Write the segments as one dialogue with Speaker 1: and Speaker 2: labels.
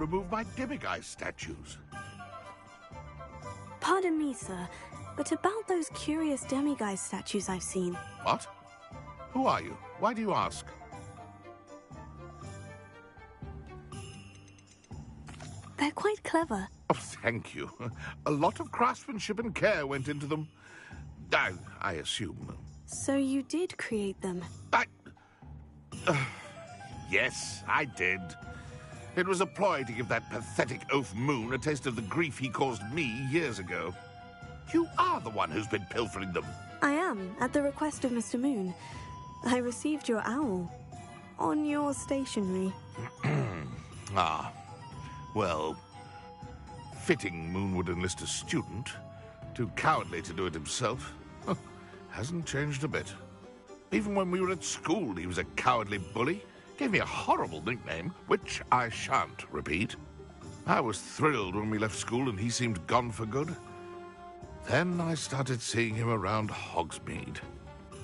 Speaker 1: remove my demiguise statues.
Speaker 2: Pardon me, sir, but about those curious demiguise statues I've seen.
Speaker 1: What? Who are you? Why do you ask?
Speaker 2: They're quite clever.
Speaker 1: Oh, thank you. A lot of craftsmanship and care went into them. I assume.
Speaker 2: So you did create them?
Speaker 1: Yes, I did. It was a ploy to give that pathetic oaf Moon a taste of the grief he caused me years ago. You are the one who's been pilfering them.
Speaker 2: I am, at the request of Mr. Moon. I received your owl. On your stationery.
Speaker 1: Ah. Well, fitting Moon would enlist a student. Too cowardly to do it himself. Hasn't changed a bit. Even when we were at school, he was a cowardly bully. Gave me a horrible nickname, which I shan't repeat. I was thrilled when we left school and he seemed gone for good. Then I started seeing him around Hogsmeade.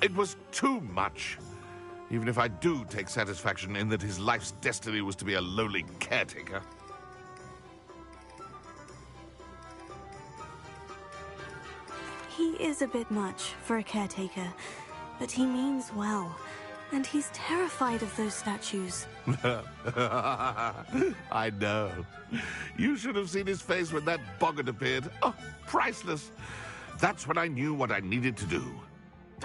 Speaker 1: It was too much. Even if I do take satisfaction in that his life's destiny was to be a lowly caretaker.
Speaker 2: He is a bit much for a caretaker, but he means well. And he's terrified of those statues.
Speaker 1: I know. You should have seen his face when that boggart appeared. Oh, priceless. That's when I knew what I needed to do.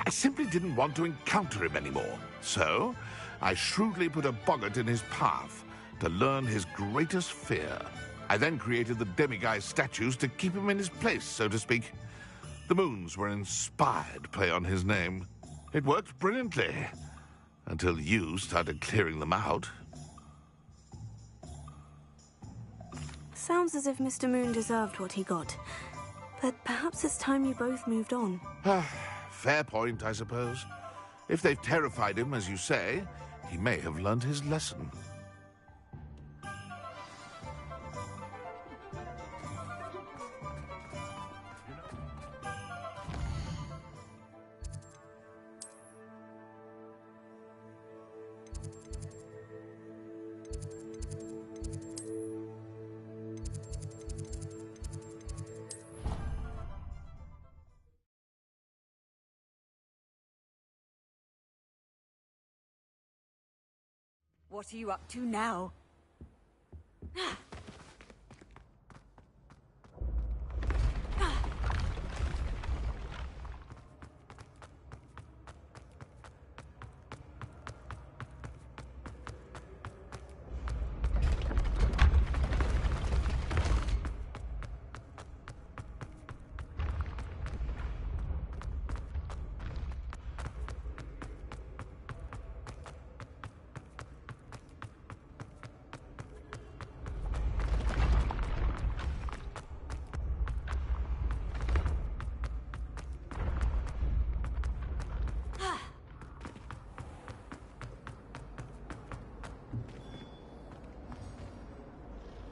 Speaker 1: I simply didn't want to encounter him anymore. So, I shrewdly put a boggart in his path to learn his greatest fear. I then created the demiguise statues to keep him in his place, so to speak. The moons were an inspired play on his name. It worked brilliantly. Until you started clearing them out.
Speaker 2: Sounds as if Mr. Moon deserved what he got. But perhaps it's time you both moved on.
Speaker 1: Fair point, I suppose. If they've terrified him, as you say, he may have learned his lesson.
Speaker 3: What are you up to now?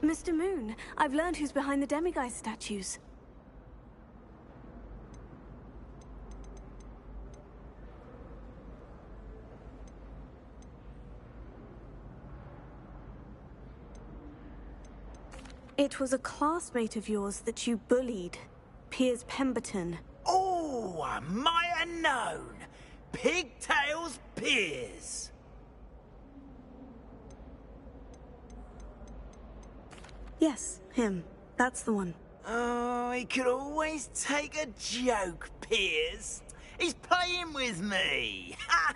Speaker 2: Mr. Moon, I've learned who's behind the demiguise statues. It was a classmate of yours that you bullied, Piers Pemberton.
Speaker 4: Oh, I might have known. Pigtails Piers.
Speaker 2: Yes, him. That's the one.
Speaker 4: Oh, he could always take a joke, Piers. He's playing with me. Ha!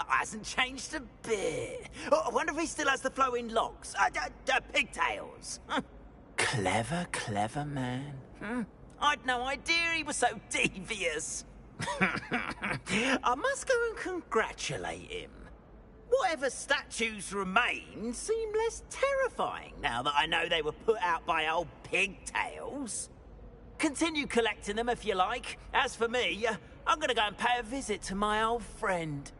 Speaker 4: Hasn't changed a bit. Oh, I wonder if he still has the flowing locks. Pigtails. Clever, clever man. I'd no idea he was so devious. I must go and congratulate him. Whatever statues remain seem less terrifying now that I know they were put out by old Pigtails. Continue collecting them if you like. As for me, I'm gonna go and pay a visit to my old friend.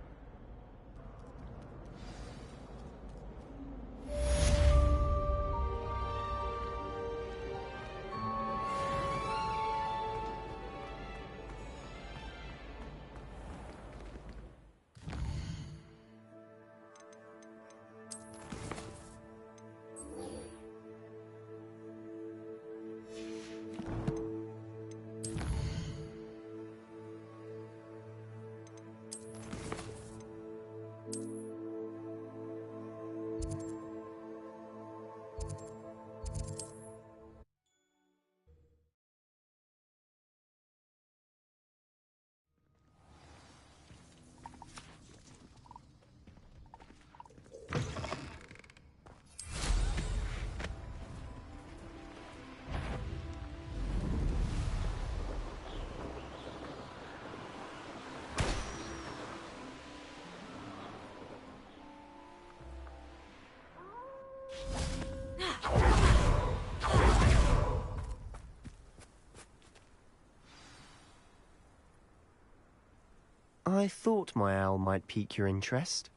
Speaker 5: I thought my owl might pique your interest.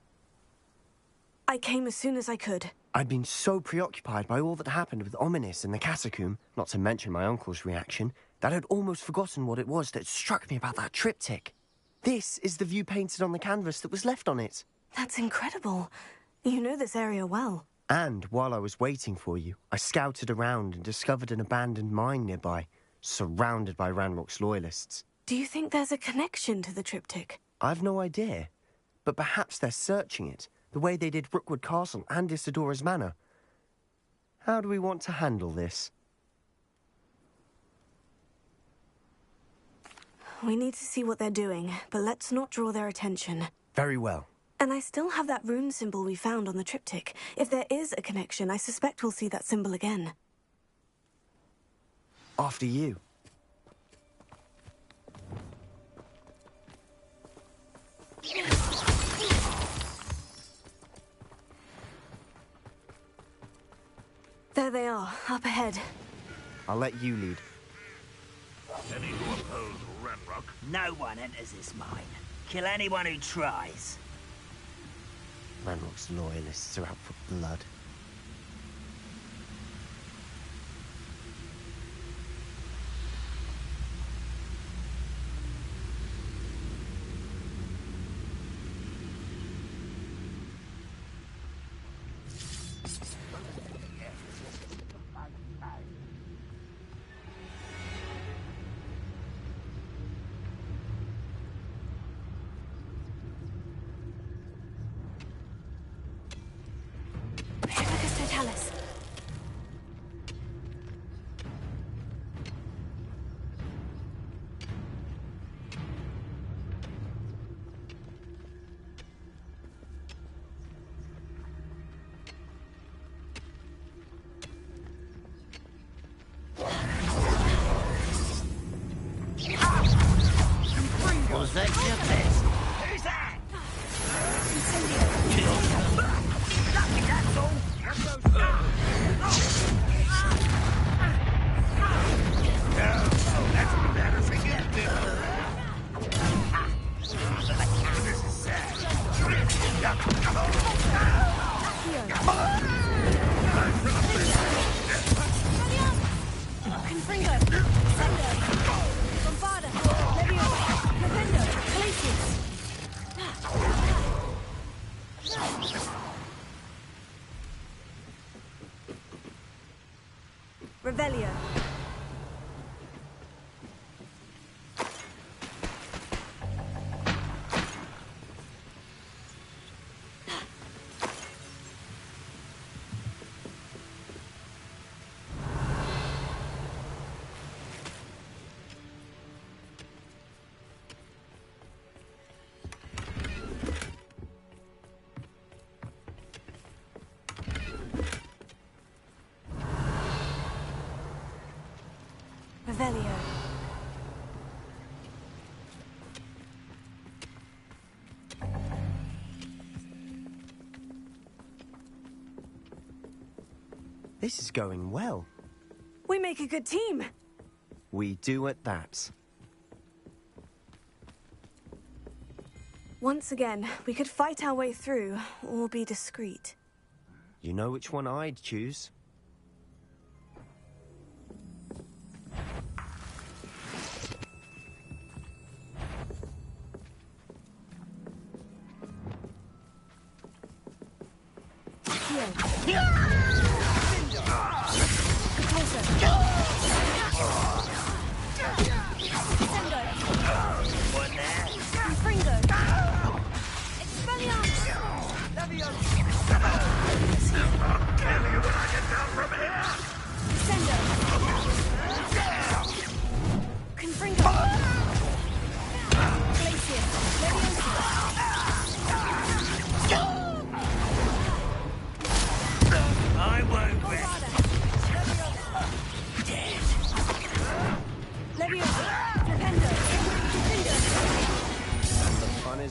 Speaker 2: I came as soon as I could.
Speaker 5: I'd been so preoccupied by all that happened with Ominis and the catacomb, not to mention my uncle's reaction, that I'd almost forgotten what it was that struck me about that triptych. This is the view painted on the canvas that was left on it.
Speaker 2: That's incredible. You know this area well.
Speaker 5: And while I was waiting for you, I scouted around and discovered an abandoned mine nearby, surrounded by Ranrock's loyalists.
Speaker 2: Do you think there's a connection to the triptych?
Speaker 5: I've no idea, but perhaps they're searching it, the way they did Rookwood Castle and Isidora's Manor. How do we want to handle this?
Speaker 2: We need to see what they're doing, but let's not draw their attention.
Speaker 5: Very well.
Speaker 2: And I still have that rune symbol we found on the triptych. If there is a connection, I suspect we'll see that symbol again.
Speaker 5: After you.
Speaker 2: There they are, up ahead.
Speaker 5: I'll let you lead.
Speaker 1: Any who oppose Ranrock?
Speaker 4: No one enters this mine. Kill anyone who tries.
Speaker 5: Ranrock's loyalists are out for blood.
Speaker 2: Alice.
Speaker 4: Was that your best? Who's that? Lucky, that's all.
Speaker 1: That's embarrassing, isn't it? This is sad.
Speaker 3: Confringo, Sendo, Bombarda, Leviosa, Flipendo, Calisius.
Speaker 2: Revelio. Revelio.
Speaker 5: This is going well.
Speaker 2: We make a good team.
Speaker 5: We do at that.
Speaker 2: Once again, we could fight our way through, or be discreet.
Speaker 5: You know which one I'd choose?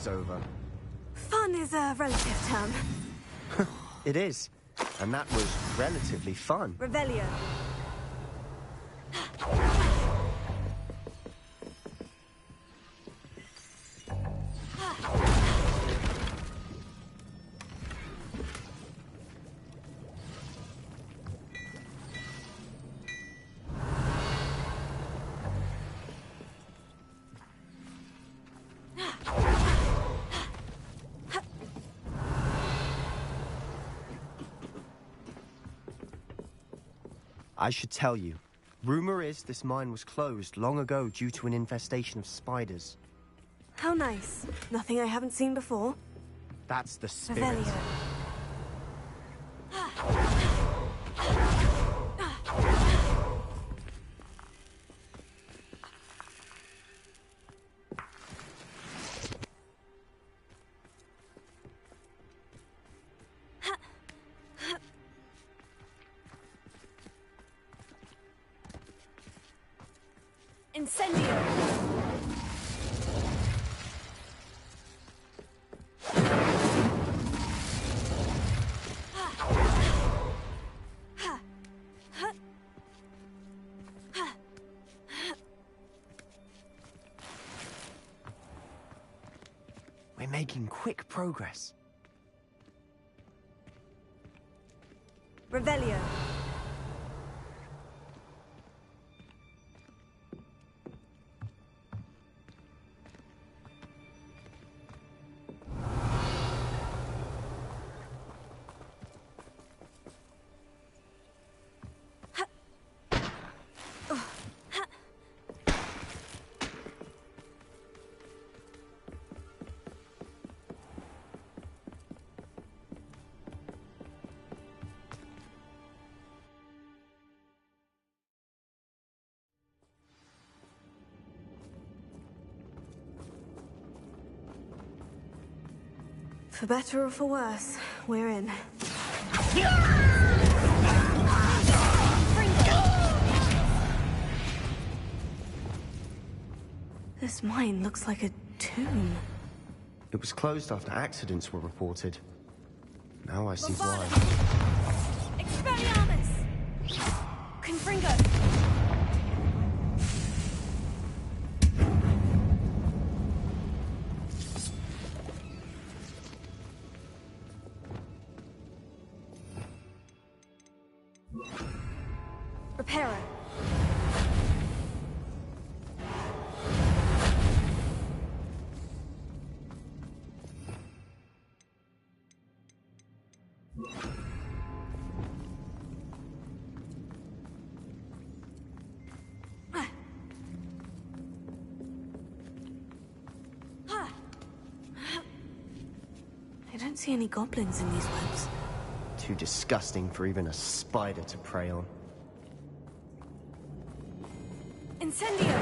Speaker 5: Over.
Speaker 2: Fun is a relative term.
Speaker 5: It is. And that was relatively fun.
Speaker 2: Revelio.
Speaker 5: I should tell you. Rumor is this mine was closed long ago due to an infestation of spiders.
Speaker 2: How nice. Nothing I haven't seen before.
Speaker 5: That's the spirit.
Speaker 2: Revelio.
Speaker 3: Incendio!
Speaker 5: We're making quick progress.
Speaker 3: Revelio.
Speaker 2: For better or for worse, we're in. This mine looks like a tomb.
Speaker 5: It was closed after accidents were reported. Now I see why.
Speaker 3: Expelliarmus! Confringo! Reparo.
Speaker 2: I don't see any goblins in these webs.
Speaker 5: Too disgusting for even a spider to prey on.
Speaker 3: Incendio!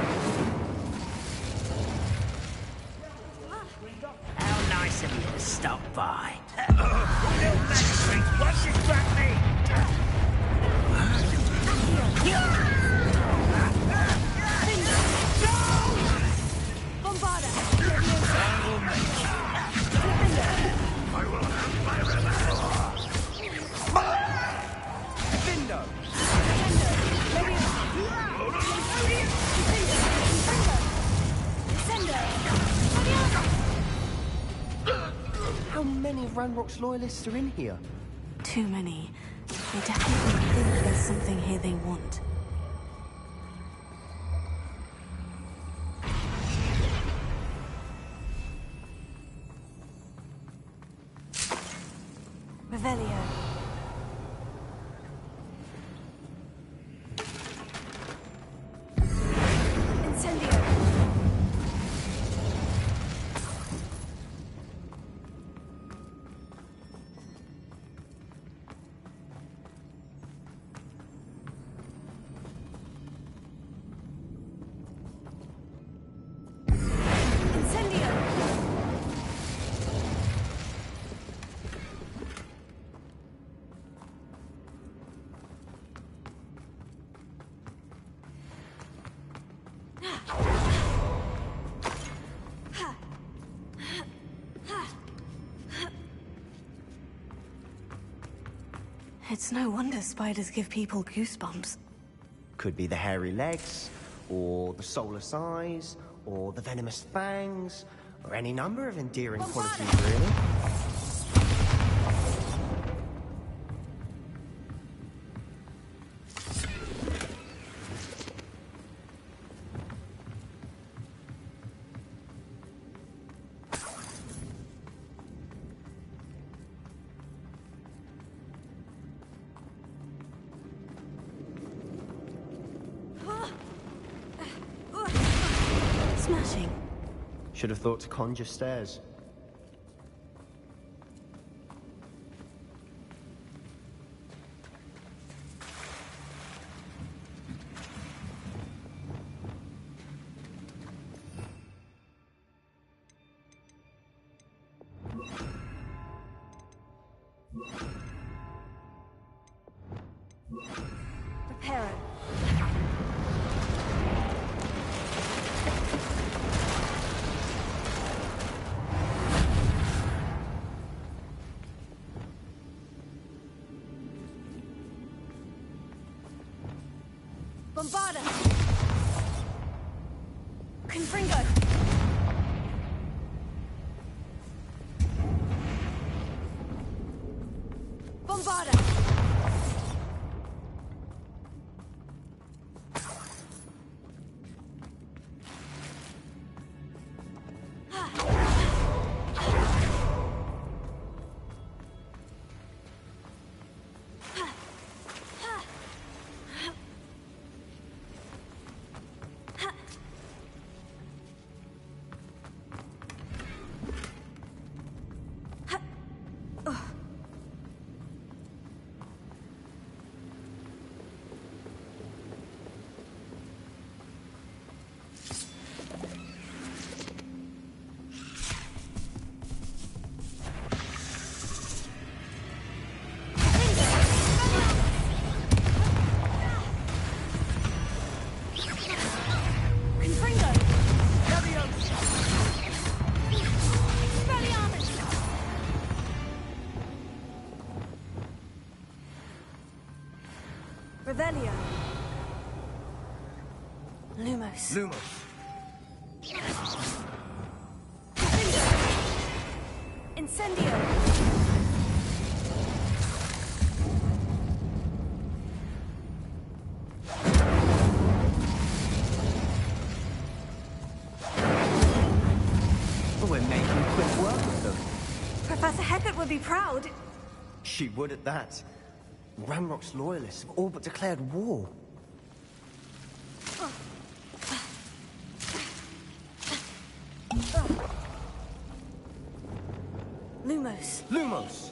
Speaker 4: How nice of you to stop by. Little magistrate, what's his back me?
Speaker 3: Bombarda!
Speaker 1: I will have my revenge.
Speaker 5: Vindo! How many of Ranrock's loyalists are in here?
Speaker 2: Too many. They definitely think there's something here they want. Revelio.
Speaker 3: Incendio! Incendio!
Speaker 2: It's no wonder spiders give people goosebumps.
Speaker 5: Could be the hairy legs, or the soulless eyes, or the venomous fangs, or any number of endearing qualities, really.
Speaker 2: vanishing.
Speaker 5: Should have thought to conjure stairs.
Speaker 3: Reparo. Bombarda. Confringo. Bombarda. Revelio. Lumos.
Speaker 5: Lumos.
Speaker 3: Incendio.
Speaker 5: Well, we're making quick work of them.
Speaker 3: Professor Hecat would be proud.
Speaker 5: She would at that. Ranrock's loyalists have all but declared war.
Speaker 3: Lumos.
Speaker 5: Lumos!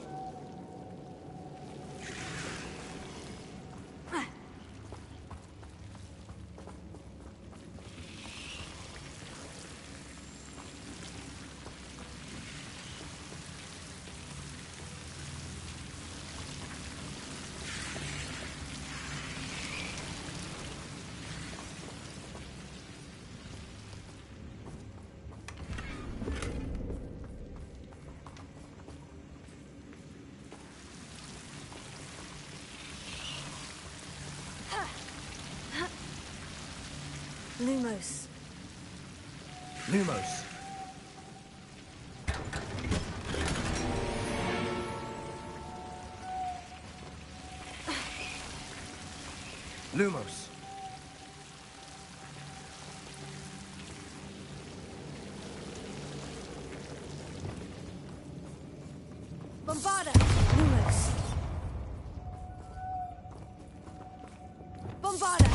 Speaker 3: Lumos.
Speaker 5: Lumos. Lumos.
Speaker 3: Bombarda. Lumos. Bombarda.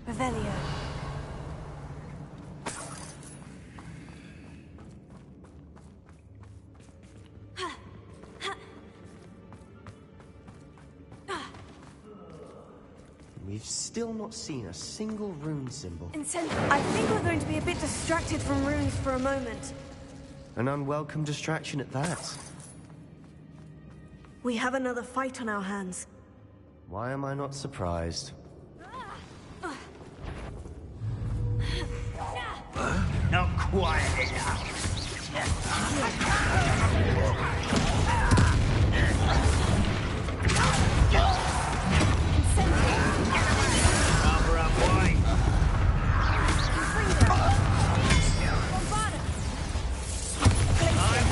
Speaker 3: Revelio.
Speaker 5: We've still not seen a single rune symbol.
Speaker 3: I think we're going to be a bit distracted from runes for a moment.
Speaker 5: An unwelcome distraction at that.
Speaker 2: We have another fight on our hands.
Speaker 5: Why am I not surprised?
Speaker 4: Not quiet enough. Cover up, boy. I'm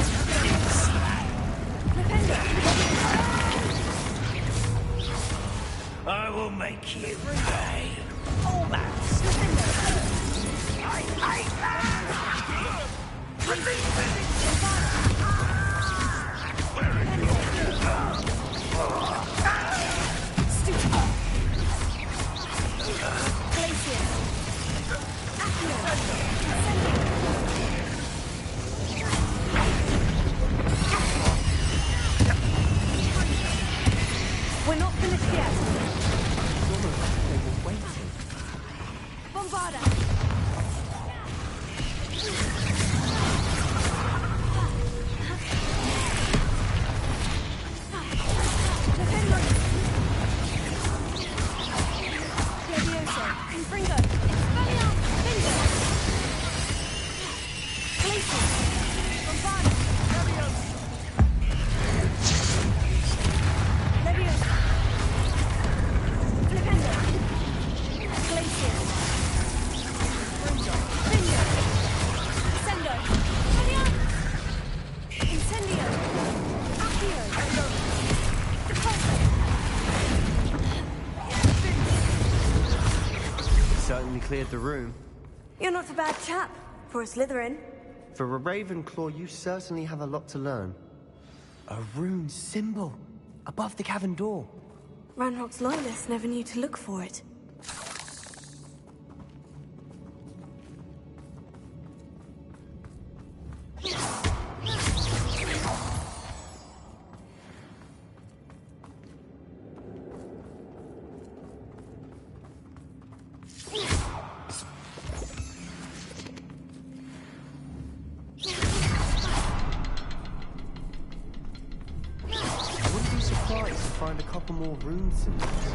Speaker 3: We're not finished yet.
Speaker 5: It's almost like they were waiting.
Speaker 3: Bombarda! Levioso! Confringo! Expelliarmus! Finger! Glacier! Bombarda! Levioso! Levioso! Flipendo! Glacier! Finger! Sendo! Expelliarmus! Incendio! Accio! Repulso!
Speaker 5: Certainly cleared the room.
Speaker 3: You're not a bad chap for a Slytherin.
Speaker 5: For a Ravenclaw, you certainly have a lot to learn. A rune symbol above the cavern door.
Speaker 2: Ranrock's loyalists never knew to look for it.
Speaker 5: I wouldn't be surprised to find a couple more rune symbols.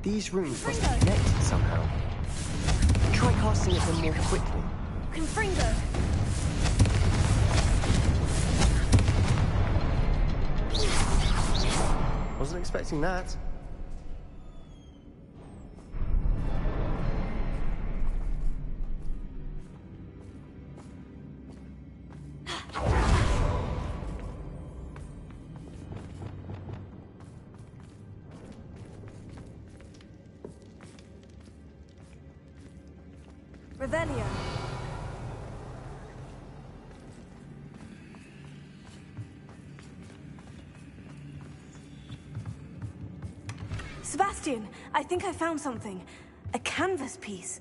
Speaker 5: These runes must be connected somehow. Try casting at them more quickly.
Speaker 3: Confringo!
Speaker 5: Wasn't expecting that.
Speaker 3: Revelio. Sebastian, I think I found something. A canvas piece.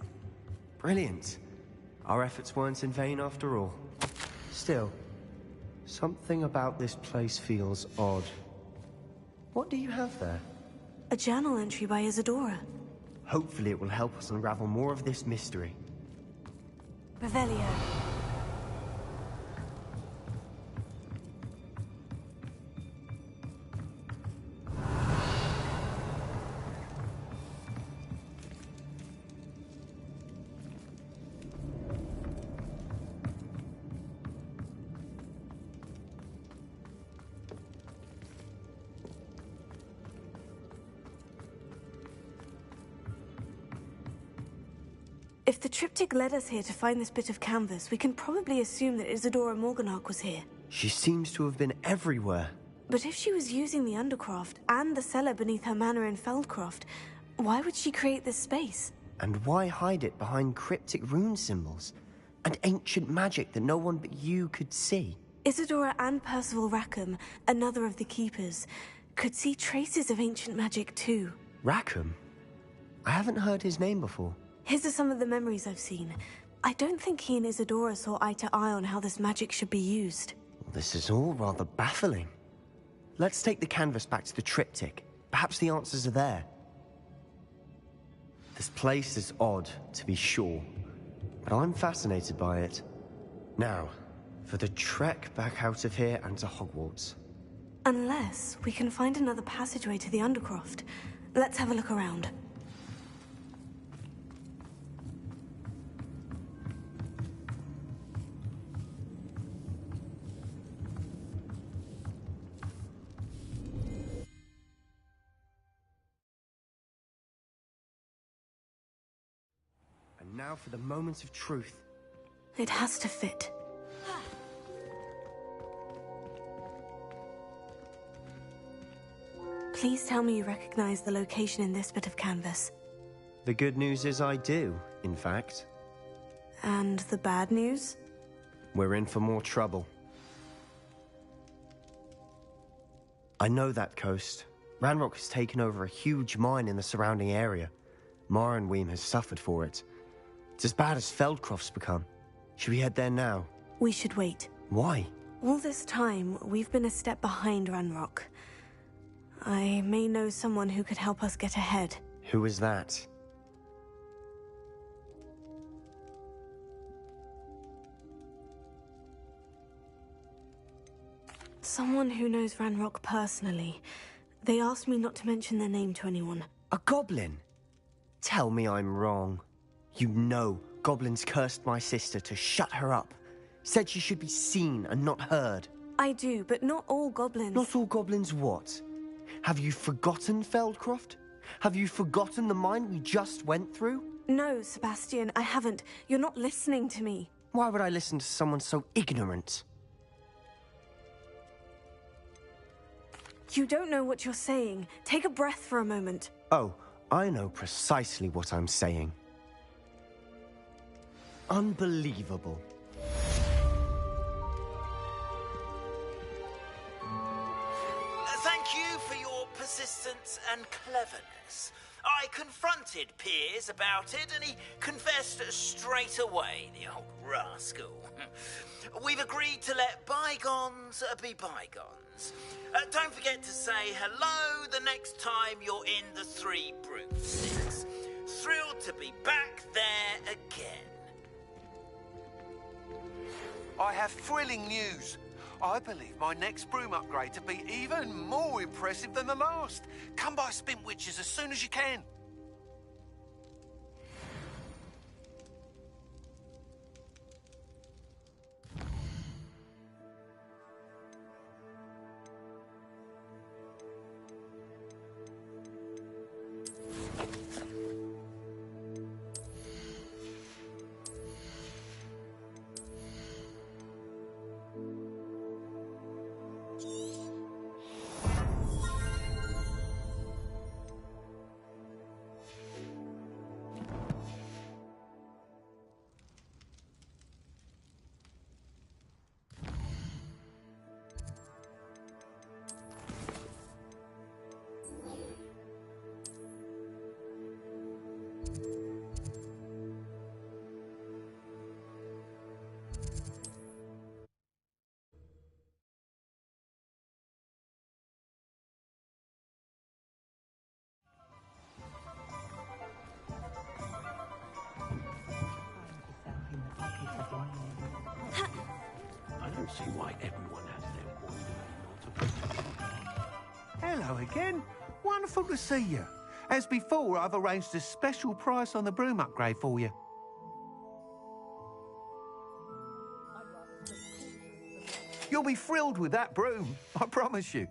Speaker 5: Brilliant. Our efforts weren't in vain after all. Still, something about this place feels odd. What do you have there?
Speaker 2: A journal entry by Isadora.
Speaker 5: Hopefully it will help us unravel more of this mystery.
Speaker 2: Revelio. If the triptych led us here to find this bit of canvas, we can probably assume that Isadora Morganach was here.
Speaker 5: She seems to have been everywhere.
Speaker 2: But if she was using the Undercroft and the cellar beneath her manor in Feldcroft, why would she create this space?
Speaker 5: And why hide it behind cryptic rune symbols? And ancient magic that no one but you could see?
Speaker 2: Isadora and Percival Rackham, another of the Keepers, could see traces of ancient magic too.
Speaker 5: Rackham? I haven't heard his name before.
Speaker 2: His are some of the memories I've seen. I don't think he and Isadora saw eye to eye on how this magic should be used.
Speaker 5: This is all rather baffling. Let's take the canvas back to the triptych. Perhaps the answers are there. This place is odd, to be sure, but I'm fascinated by it. Now, for the trek back out of here and to Hogwarts.
Speaker 2: Unless we can find another passageway to the Undercroft. Let's have a look around.
Speaker 5: now for the moment of truth.
Speaker 2: It has to fit. Please tell me you recognize the location in this bit of canvas.
Speaker 5: The good news is I do, in fact.
Speaker 2: And the bad news?
Speaker 5: We're in for more trouble. I know that coast. Ranrock has taken over a huge mine in the surrounding area. Mornweem has suffered for it. It's as bad as Feldcroft's become. Should we head there now?
Speaker 2: We should wait.
Speaker 5: Why?
Speaker 2: All this time, we've been a step behind Ranrock. I may know someone who could help us get ahead.
Speaker 5: Who is that?
Speaker 2: Someone who knows Ranrock personally. They asked me not to mention their name to anyone.
Speaker 5: A goblin? Tell me I'm wrong. You know goblins cursed my sister to shut her up. Said she should be seen and not heard.
Speaker 2: I do, but not all goblins.
Speaker 5: Not all goblins what? Have you forgotten Feldcroft? Have you forgotten the mine we just went through?
Speaker 2: No, Sebastian, I haven't. You're not listening to me.
Speaker 5: Why would I listen to someone so ignorant?
Speaker 2: You don't know what you're saying. Take a breath for a moment.
Speaker 5: Oh, I know precisely what I'm saying. Unbelievable.
Speaker 4: Thank you for your persistence and cleverness. I confronted Piers about it, and he confessed straight away, the old rascal. We've agreed to let bygones be bygones. Don't forget to say hello the next time you're in the Three Broomsticks. Thrilled to be back there again.
Speaker 6: I have thrilling news. I believe my next broom upgrade to be even more impressive than the last. Come by Spintwitches as soon as you can.
Speaker 7: I don't see why everyone has their wandering.
Speaker 6: Hello again. Wonderful to see you. As before, I've arranged a special price on the broom upgrade for you. You'll be thrilled with that broom, I promise you.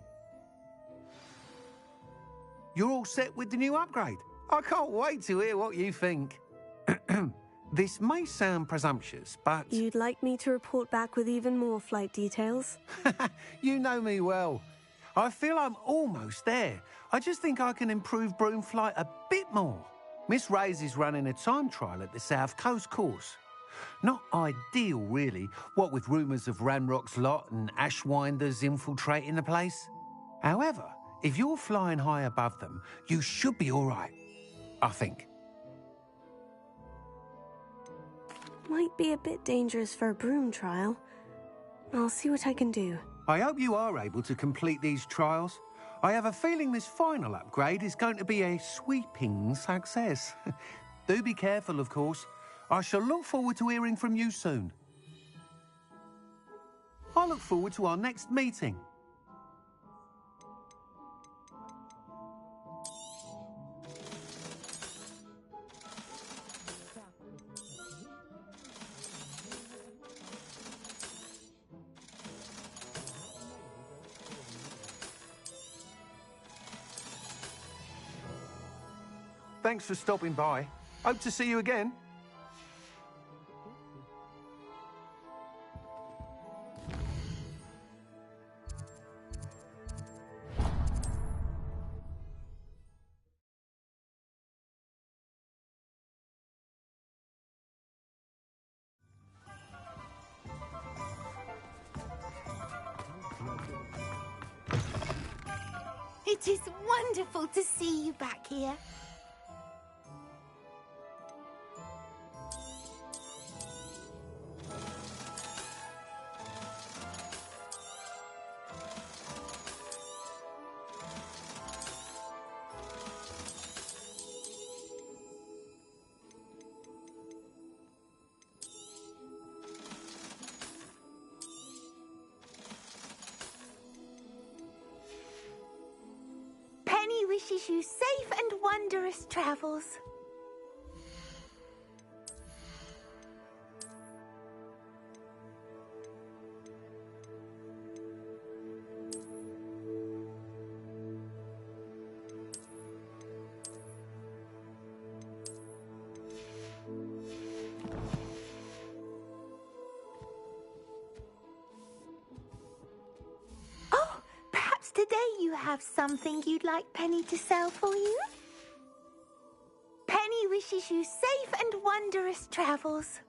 Speaker 6: You're all set with the new upgrade. I can't wait to hear what you think. This may sound presumptuous, but...
Speaker 2: You'd like me to report back with even more flight details?
Speaker 6: You know me well. I feel I'm almost there. I just think I can improve broom flight a bit more. Miss Ray's is running a time trial at the South Coast course. Not ideal, really, what with rumours of Ranrock's lot and Ashwinders infiltrating the place. However, if you're flying high above them, you should be all right, I think.
Speaker 2: Might be a bit dangerous for a broom trial. I'll see what I can do.
Speaker 6: I hope you are able to complete these trials. I have a feeling this final upgrade is going to be a sweeping success. Do be careful, of course. I shall look forward to hearing from you soon. I look forward to our next meeting. Thanks for stopping by. Hope to see you again.
Speaker 8: It is wonderful to see you back here. Penny wishes you safe and wondrous travels. Oh, perhaps today you have something you'd like Penny to sell for you? Penny wishes you safe and wondrous travels.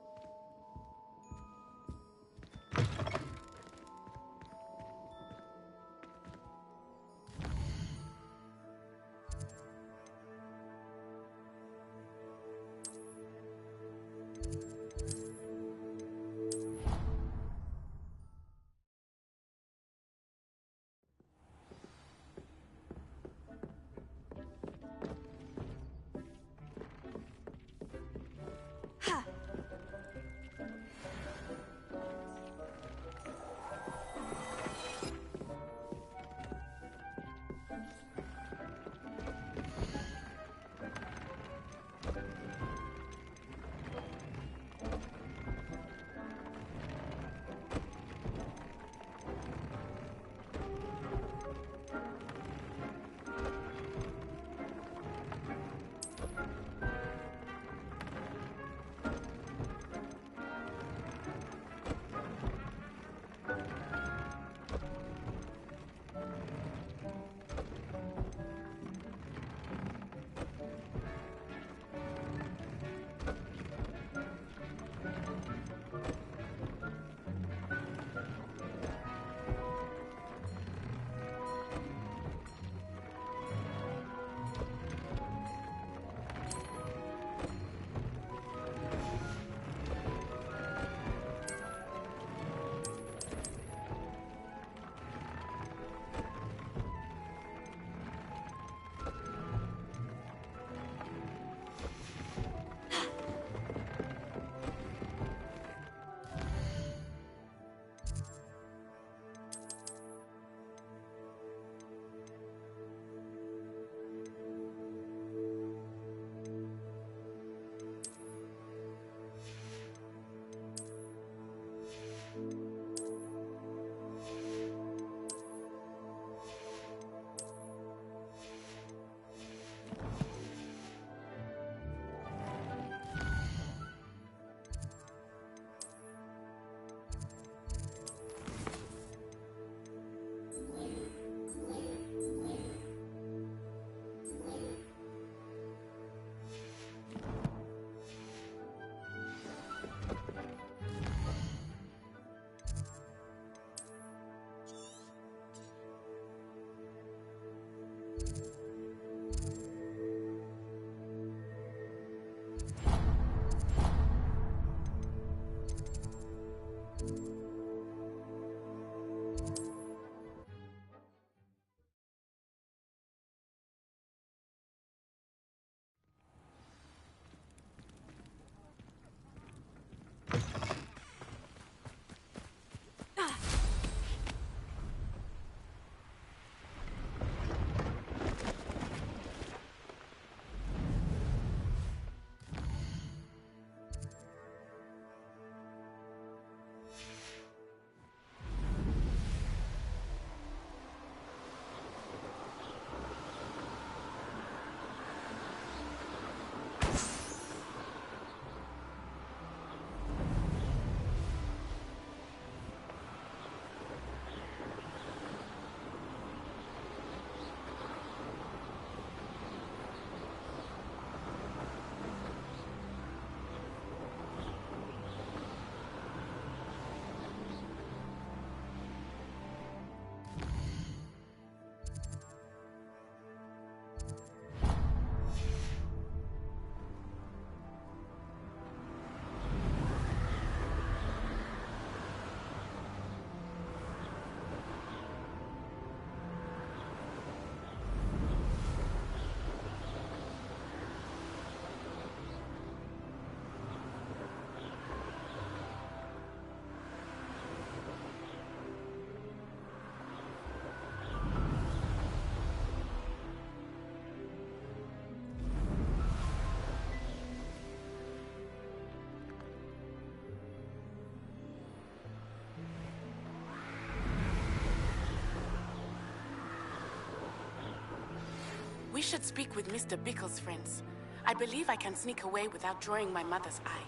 Speaker 9: We should speak with Mr. Bickle's friends. I believe I can sneak away without drawing my mother's eye.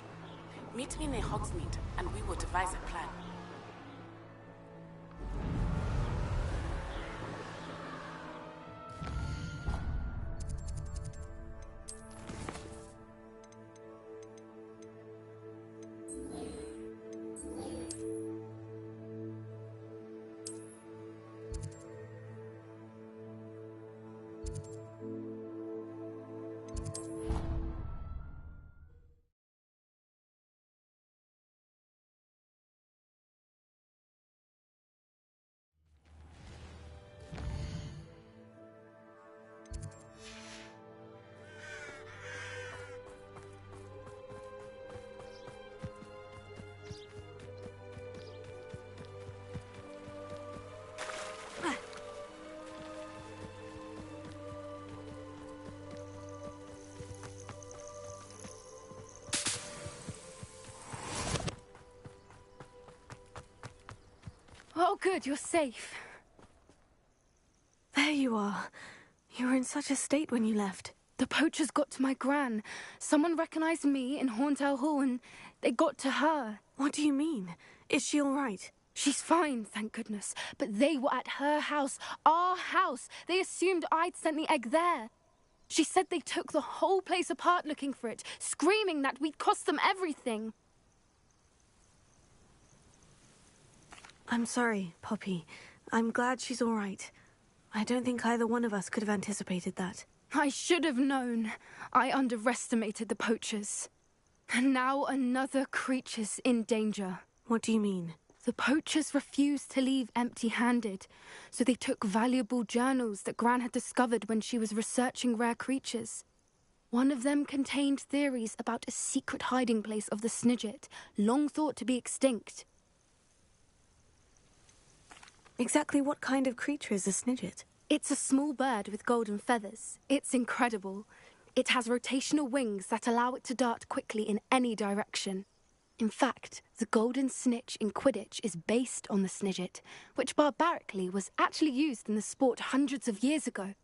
Speaker 9: Meet me near Hogsmeade, and we will devise a plan.
Speaker 3: Oh, good, you're safe.
Speaker 2: There you are. You were in such a state when you left.
Speaker 3: The poachers got to my gran. Someone recognized me in Horntail Hall and they got to her.
Speaker 2: What do you mean? Is she all right?
Speaker 3: She's fine, thank goodness. But they were at her house, our house. They assumed I'd sent the egg there. She said they took the whole place apart looking for it, screaming that we'd cost them everything.
Speaker 2: I'm sorry, Poppy. I'm glad she's all right. I don't think either one of us could have anticipated that.
Speaker 3: I should have known. I underestimated the poachers. And now another creature's in danger.
Speaker 2: What do you mean?
Speaker 3: The poachers refused to leave empty-handed, so they took valuable journals that Gran had discovered when she was researching rare creatures. One of them contained theories about a secret hiding place of the Snidget, long thought to be extinct.
Speaker 2: Exactly what kind of creature is a Snidget?
Speaker 3: It's a small bird with golden feathers. It's incredible. It has rotational wings that allow it to dart quickly in any direction. In fact, the golden snitch in Quidditch is based on the Snidget, which barbarically was actually used in the sport hundreds of years ago.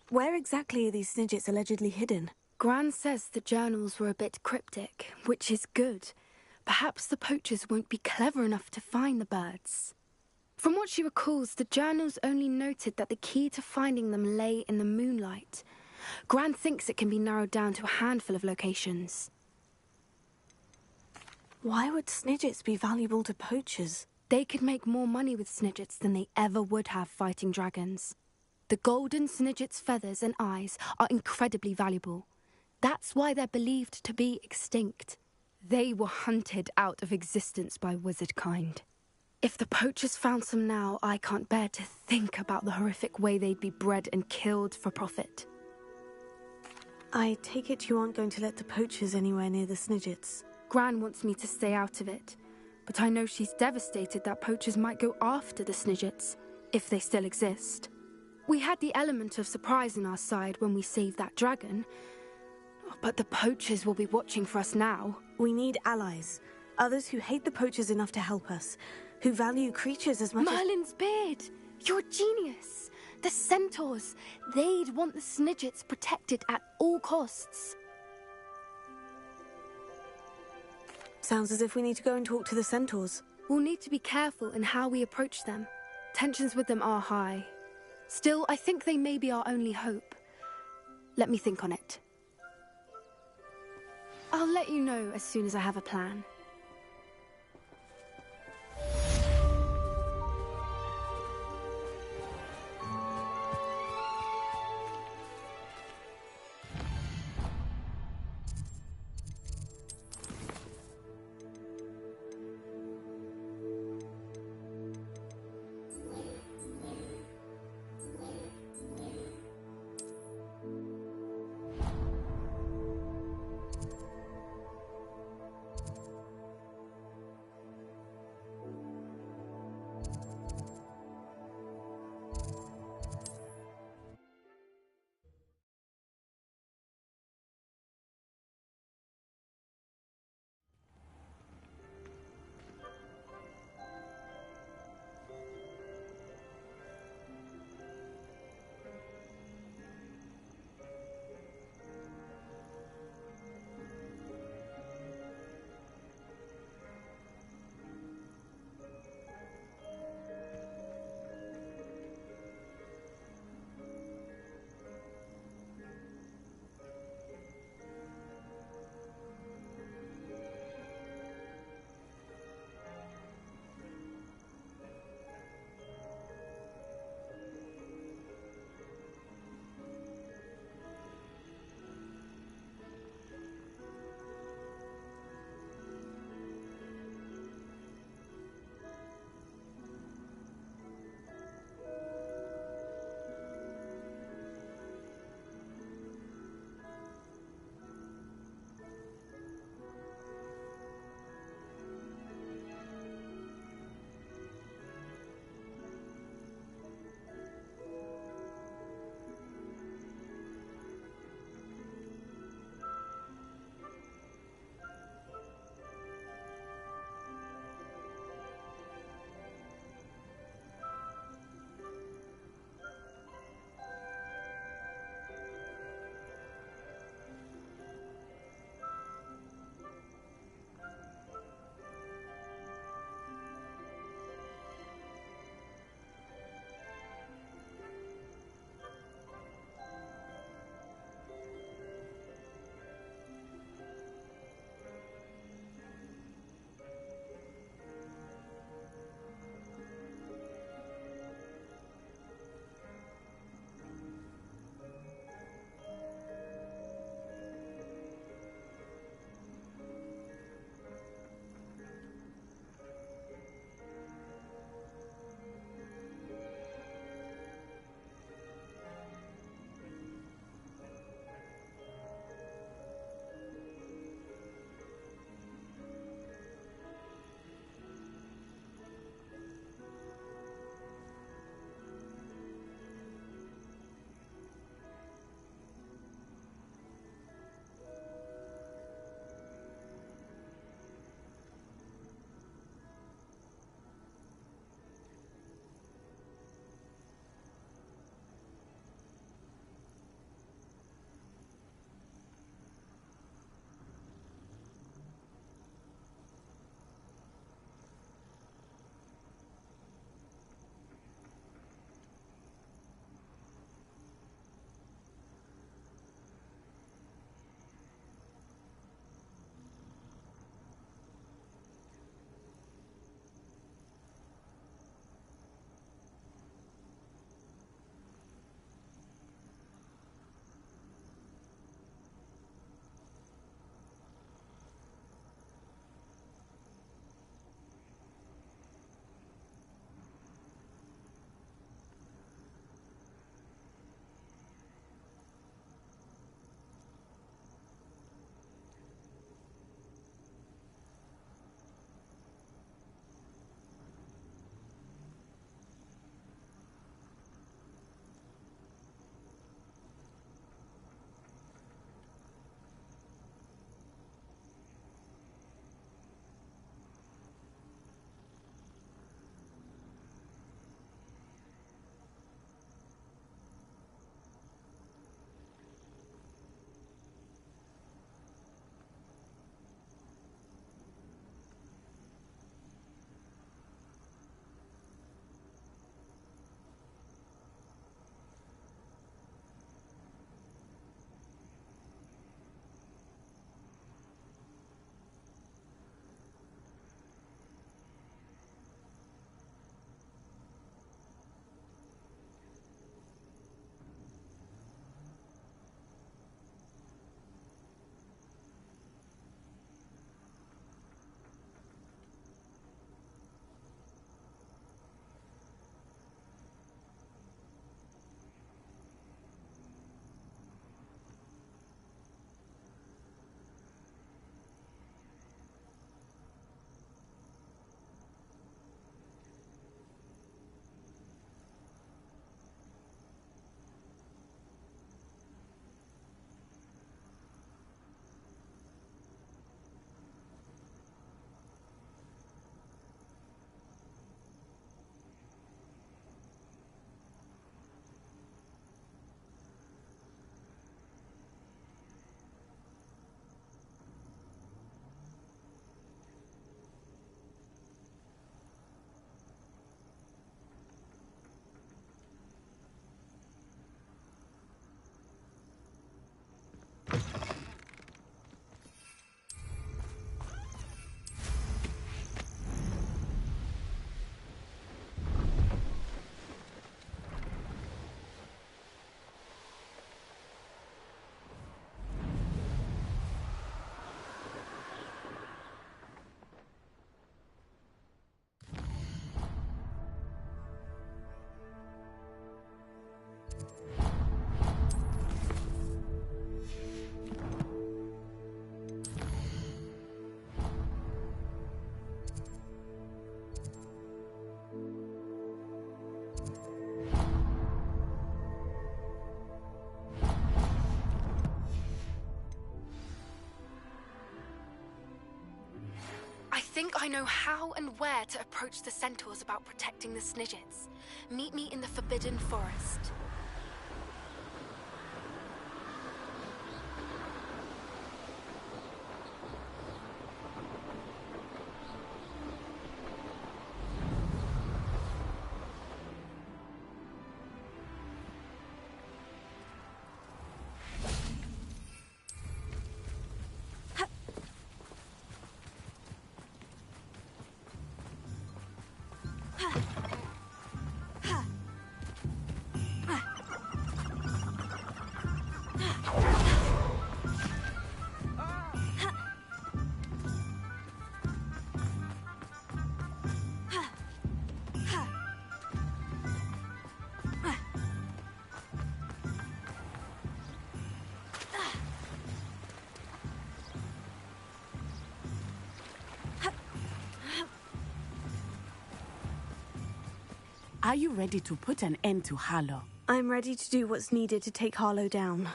Speaker 2: Where exactly are these Snidgets allegedly hidden?
Speaker 3: Gran says the journals were a bit cryptic, which is good. Perhaps the poachers won't be clever enough to find the birds. From what she recalls, the journals only noted that the key to finding them lay in the moonlight. Gran thinks it can be narrowed down to a handful of locations.
Speaker 2: Why would Snidgets be valuable to poachers?
Speaker 3: They could make more money with Snidgets than they ever would have fighting dragons. The golden Snidget's feathers and eyes are incredibly valuable. That's why they're believed to be extinct. They were hunted out of existence by wizard kind. If the poachers found some now, I can't bear to think about the horrific way they'd be bred and killed for profit.
Speaker 2: I take it you aren't going to let the poachers anywhere near the Snidgets.
Speaker 3: Gran wants me to stay out of it, but I know she's devastated that poachers might go after the Snidgets, if they still exist. We had the element of surprise on our side when we saved that dragon, but the poachers will be watching for us now.
Speaker 2: We need allies. Others who hate the poachers enough to help us. Who value creatures as much
Speaker 3: Merlin's beard! You're a genius! The centaurs! They'd want the Snidgets protected at all costs.
Speaker 2: Sounds as if we need to go and talk to the centaurs.
Speaker 3: We'll need to be careful in how we approach them. Tensions with them are high. Still, I think they may be our only hope. Let me think on it. I'll let you know as soon as I have a plan. think I know how and where to approach the centaurs about protecting the Snidgets. Meet me in the Forbidden Forest.
Speaker 9: Are you ready to put an end to Harlow?
Speaker 2: I'm ready to do what's needed to take Harlow down.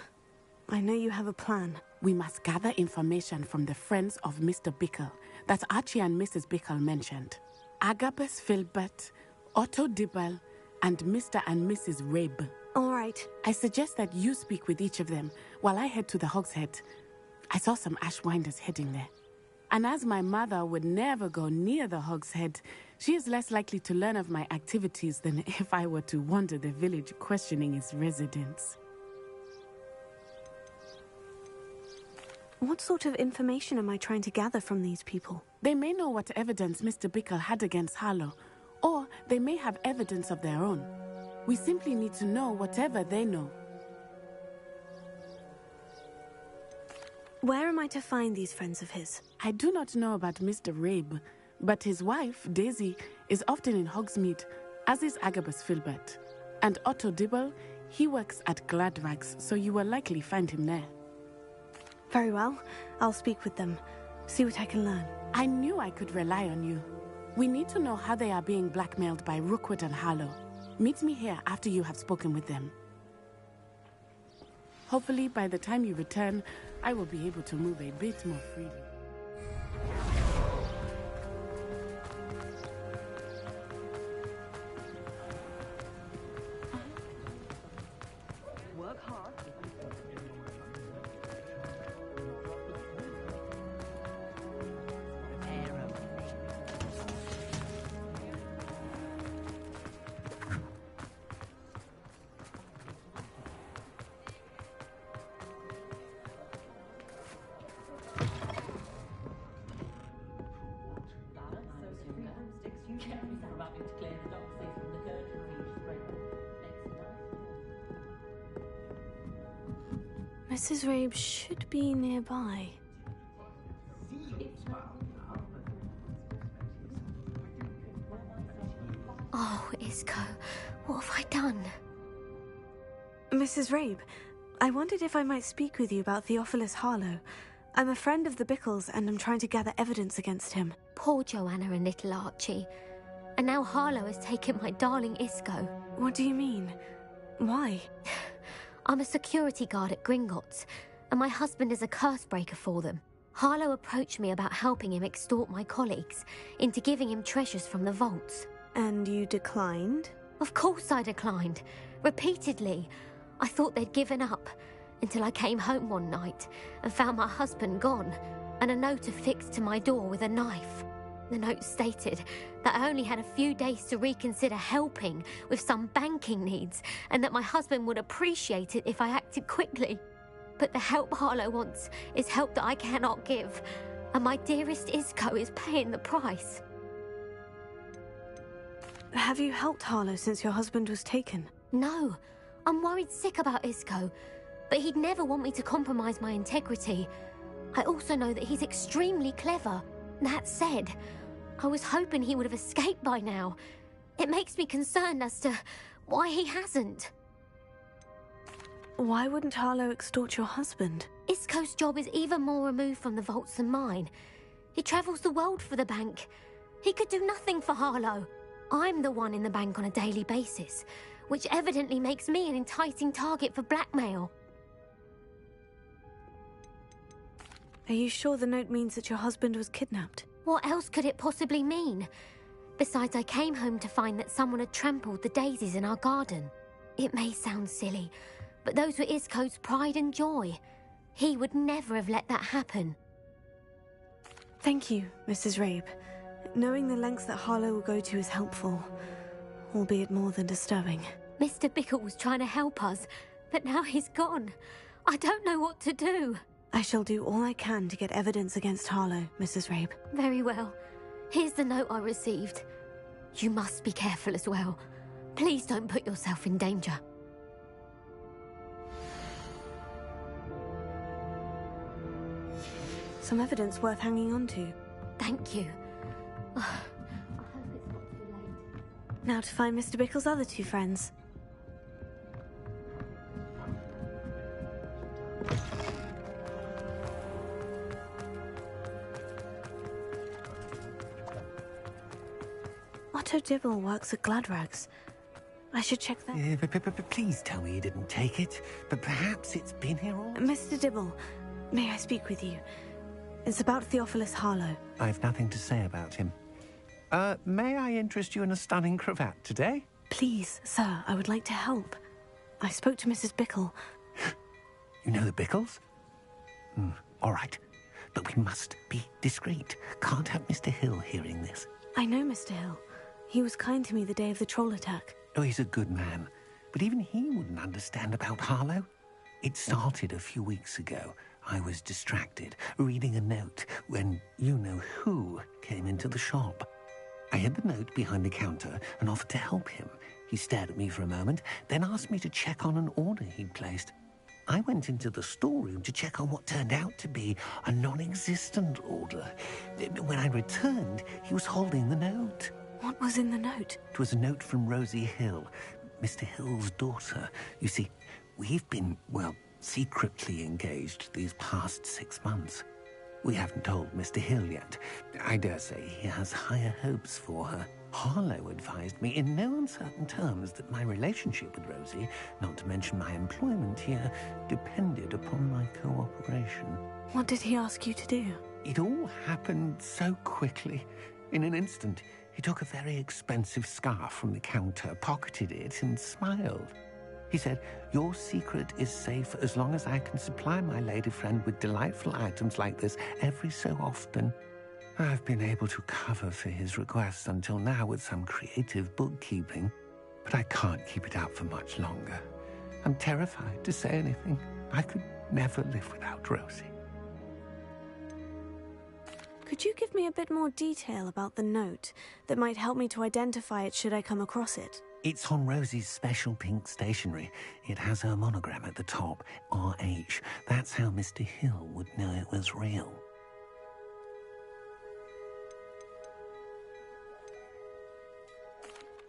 Speaker 2: I know you have a plan.
Speaker 9: We must gather information from the friends of Mr. Bickle that Archie and Mrs. Bickle mentioned. Agabus Filbert, Otto Dibble, and Mr. and Mrs. Rabe.
Speaker 2: All right.
Speaker 9: I suggest that you speak with each of them while I head to the Hogshead. I saw some Ashwinders heading there. And as my mother would never go near the Hogshead, she is less likely to learn of my activities than if I were to wander the village questioning its residents.
Speaker 2: What sort of information am I trying to gather from these people?
Speaker 9: They may know what evidence Mr. Bickle had against Harlow, or they may have evidence of their own. We simply need to know whatever they know.
Speaker 2: Where am I to find these friends of his?
Speaker 9: I do not know about Mr. Rabe, but his wife, Daisy, is often in Hogsmeade, as is Agabus Filbert. And Otto Dibble, he works at Gladrags, so you will likely find him there.
Speaker 2: Very well. I'll speak with them. See what I can learn.
Speaker 9: I knew I could rely on you. We need to know how they are being blackmailed by Rookwood and Harlow. Meet me here after you have spoken with them. Hopefully, by the time you return, I will be able to move a bit more freely.
Speaker 10: Work hard.
Speaker 2: Mrs. Rabe should be nearby.
Speaker 8: Oh, Isco, what have I done?
Speaker 2: Mrs. Rabe, I wondered if I might speak with you about Theophilus Harlow. I'm a friend of the Bickles and I'm trying to gather evidence against him.
Speaker 8: Poor Joanna and little Archie. And now Harlow has taken my darling Isco.
Speaker 2: What do you mean? Why?
Speaker 8: I'm a security guard at Gringotts, and my husband is a curse breaker for them. Harlow approached me about helping him extort my colleagues into giving him treasures from the vaults.
Speaker 2: And you declined?
Speaker 8: Of course I declined. Repeatedly. I thought they'd given up, until I came home one night and found my husband gone, and a note affixed to my door with a knife. The note stated that I only had a few days to reconsider helping with some banking needs, and that my husband would appreciate it if I acted quickly. But the help Harlow wants is help that I cannot give, and my dearest Isco is paying the price.
Speaker 2: Have you helped Harlow since your husband was taken?
Speaker 8: No, I'm worried sick about Isco, but he'd never want me to compromise my integrity. I also know that he's extremely clever. That said, I was hoping he would have escaped by now. It makes me concerned as to why he hasn't.
Speaker 2: Why wouldn't Harlow extort your husband?
Speaker 8: Isco's job is even more removed from the vaults than mine. He travels the world for the bank. He could do nothing for Harlow. I'm the one in the bank on a daily basis, which evidently makes me an enticing target for blackmail.
Speaker 2: Are you sure the note means that your husband was kidnapped?
Speaker 8: What else could it possibly mean? Besides, I came home to find that someone had trampled the daisies in our garden. It may sound silly, but those were Isco's pride and joy. He would never have let that happen.
Speaker 2: Thank you, Mrs. Rabe. Knowing the lengths that Harlow will go to is helpful, albeit more than disturbing.
Speaker 8: Mr. Bickle was trying to help us, but now he's gone. I don't know what to do.
Speaker 2: I shall do all I can to get evidence against Harlow, Mrs. Rabe.
Speaker 8: Very well. Here's the note I received. You must be careful as well. Please don't put yourself in danger.
Speaker 2: Some evidence worth hanging on to.
Speaker 8: Thank you. I hope it's not too late.
Speaker 2: Now to find Mr. Bickle's other two friends. Otto Dibble works at Gladrags. I should check that.
Speaker 6: Please tell me you didn't take it. But perhaps it's been here all...
Speaker 2: Mr. Dibble, may I speak with you? It's about Theophilus Harlow.
Speaker 6: I've nothing to say about him. May I interest you in a stunning cravat today?
Speaker 2: Please, sir, I would like to help. I spoke to Mrs. Bickle.
Speaker 6: You know the Bickles? All right. But we must be discreet. Can't have Mr. Hill hearing this.
Speaker 2: I know Mr. Hill. He was kind to me the day of the troll attack.
Speaker 6: Oh, he's a good man. But even he wouldn't understand about Harlow. It started a few weeks ago. I was distracted, reading a note, when you-know-who came into the shop. I hid the note behind the counter and offered to help him. He stared at me for a moment, then asked me to check on an order he'd placed. I went into the storeroom to check on what turned out to be a non-existent order. When I returned, he was holding the note.
Speaker 2: What was in the note?
Speaker 6: It was a note from Rosie Hill, Mr. Hill's daughter. You see, we've been, well, secretly engaged these past 6 months. We haven't told Mr. Hill yet. I dare say he has higher hopes for her. Harlow advised me in no uncertain terms that my relationship with Rosie, not to mention my employment here, depended upon my cooperation.
Speaker 2: What did he ask you to do?
Speaker 6: It all happened so quickly. In an instant, he took a very expensive scarf from the counter, pocketed it, and smiled. He said, "Your secret is safe as long as I can supply my lady friend with delightful items like this every so often." I've been able to cover for his requests until now with some creative bookkeeping, but I can't keep it out for much longer. I'm terrified to say anything. I could never live without Rosie.
Speaker 2: Could you give me a bit more detail about the note that might help me to identify it should I come across it?
Speaker 6: It's on Rosie's special pink stationery. It has her monogram at the top, RH. That's how Mr. Hill would know it was real.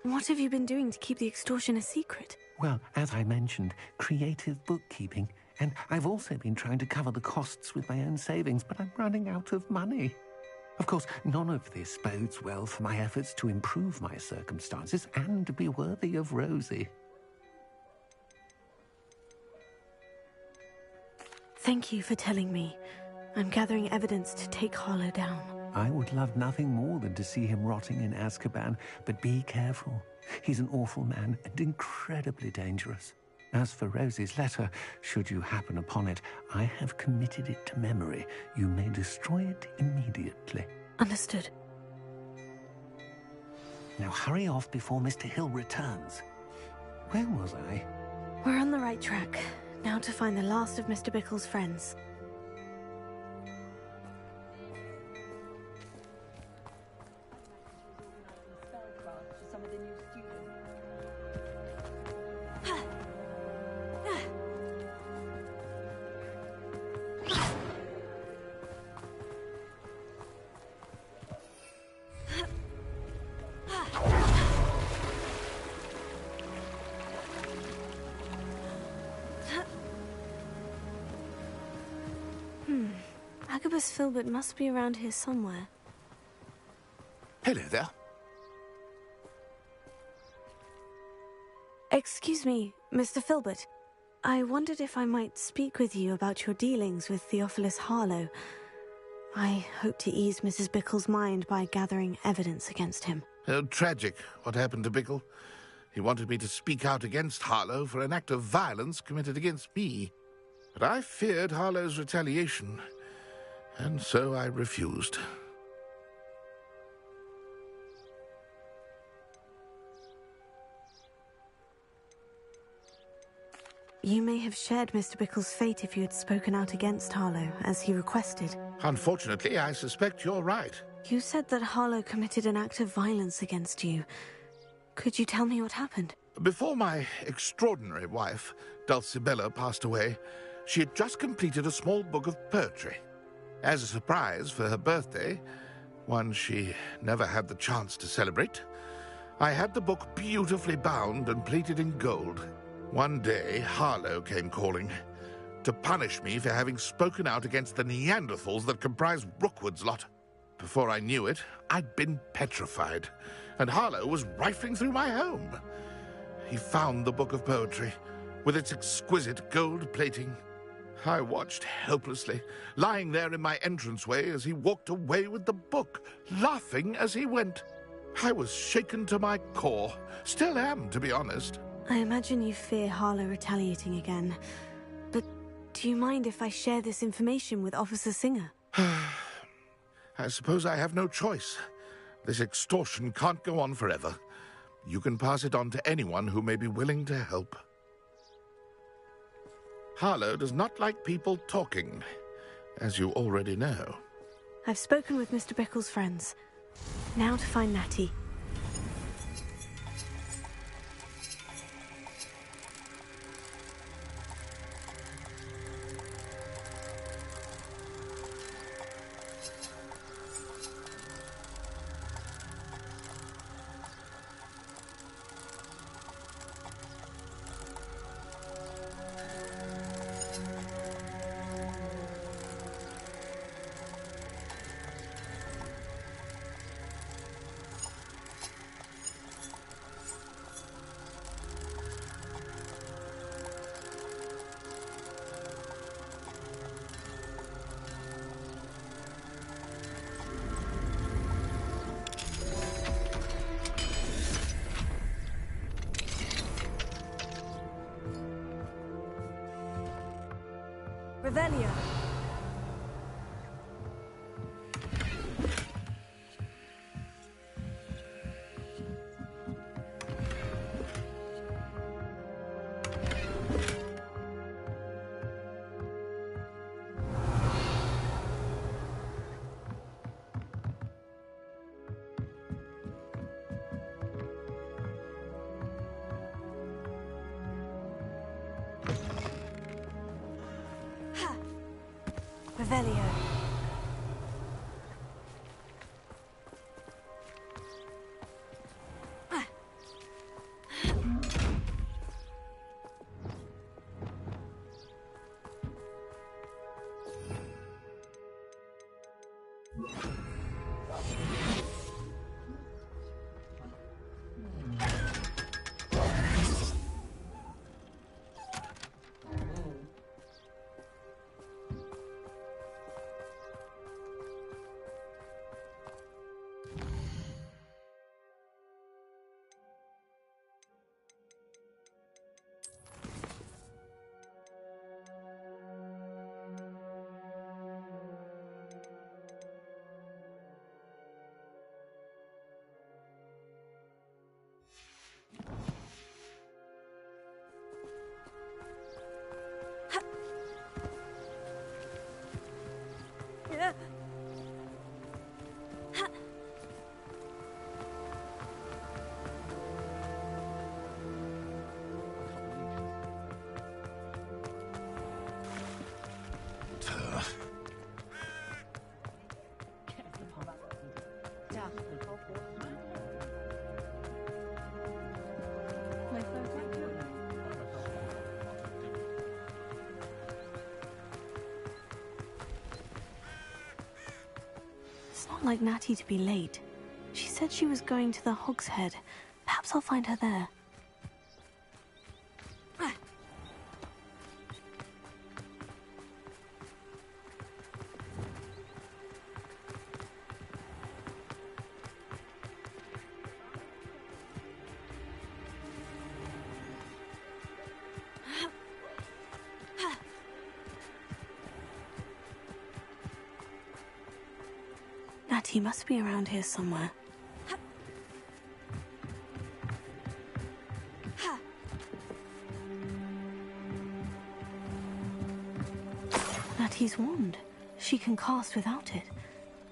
Speaker 2: What have you been doing to keep the extortion a secret?
Speaker 6: Well, as I mentioned, creative bookkeeping. And I've also been trying to cover the costs with my own savings, but I'm running out of money. Of course, none of this bodes well for my efforts to improve my circumstances and to be worthy of Rosie.
Speaker 2: Thank you for telling me. I'm gathering evidence to take Harlow down.
Speaker 6: I would love nothing more than to see him rotting in Azkaban, but be careful. He's an awful man and incredibly dangerous. As for Rosie's letter, should you happen upon it, I have committed it to memory. You may destroy it immediately.
Speaker 2: Understood.
Speaker 6: Now hurry off before Mr. Hill returns. Where was I?
Speaker 2: We're on the right track. Now to find the last of Mr. Bickle's friends. Agabus Filbert must be around here somewhere.
Speaker 1: Hello there.
Speaker 2: Excuse me, Mr. Filbert. I wondered if I might speak with you about your dealings with Theophilus Harlow. I hope to ease Mrs. Bickle's mind by gathering evidence against him.
Speaker 1: Oh, tragic what happened to Bickle. He wanted me to speak out against Harlow for an act of violence committed against me. But I feared Harlow's retaliation, and so I refused.
Speaker 2: You may have shared Mr. Bickle's fate if you had spoken out against Harlow, as he requested.
Speaker 1: Unfortunately, I suspect you're right.
Speaker 2: You said that Harlow committed an act of violence against you. Could you tell me what happened?
Speaker 1: Before my extraordinary wife, Dulcibella, passed away, she had just completed a small book of poetry. As a surprise for her birthday, one she never had the chance to celebrate, I had the book beautifully bound and plated in gold. One day, Harlow came calling to punish me for having spoken out against the Neanderthals that comprise Rookwood's lot. Before I knew it, I'd been petrified, and Harlow was rifling through my home. He found the book of poetry, with its exquisite gold plating. I watched helplessly, lying there in my entranceway as he walked away with the book, laughing as he went. I was shaken to my core. Still am, to be honest.
Speaker 2: I imagine you fear Harlow retaliating again. But do you mind if I share this information with Officer Singer?
Speaker 1: I suppose I have no choice. This extortion can't go on forever. You can pass it on to anyone who may be willing to help. Harlow does not like people talking, as you already know.
Speaker 2: I've spoken with Mr. Bickle's friends. Now to find Natty. Revelio. Revelio. It's not like Natty to be late. She said she was going to the Hog's Head. Perhaps I'll find her there. Natty must be around here somewhere. Natty's wand. She can cast without it.